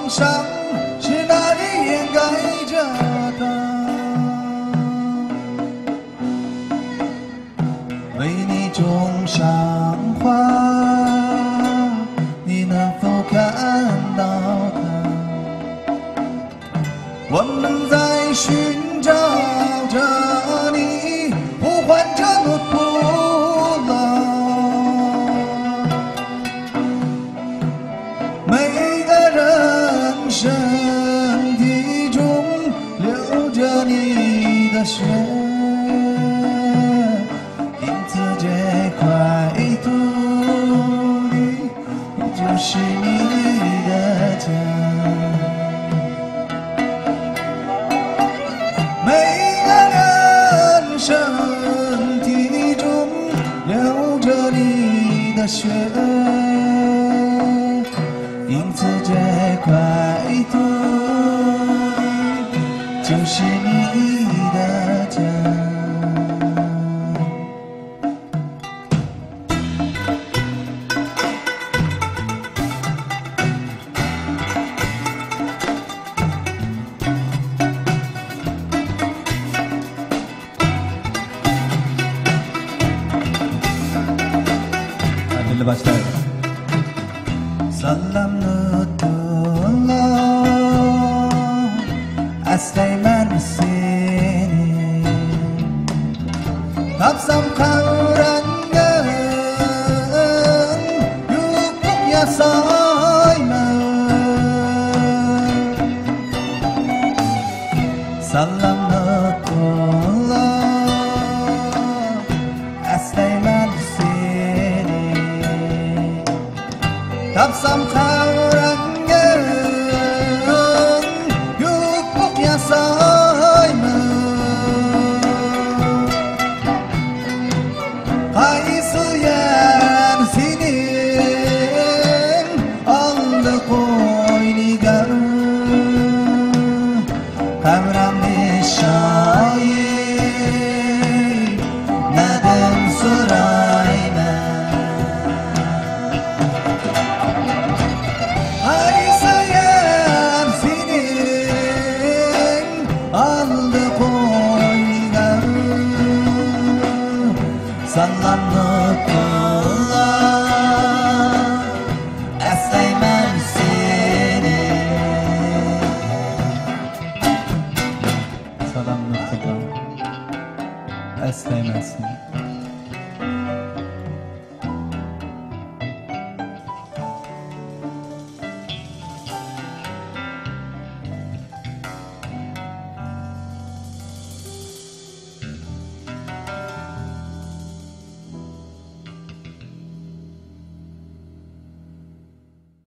伤是哪里掩盖着它？为你种上花，你能否看到它？我们在寻找着你，呼唤着诺不老。每个人身体中流着你的血，因此这块土地就是你的家。每个人身体中流着你的血，因此这块土地就是你的家。Adil başlayalım. Sallanutullah Aslayman seni Kapsam kavrangan Yupuk yasayman Sallanutullah Aslayman seni Kapsam kavrangan yupuk yasayman Qaysi yer senin oldi qo'yniga Qamramni shoir nadim so'rayman Qaysi yer senin oldi qo'yniga Sallanutullah Aslayman seni Sallanutullah Aslayman seni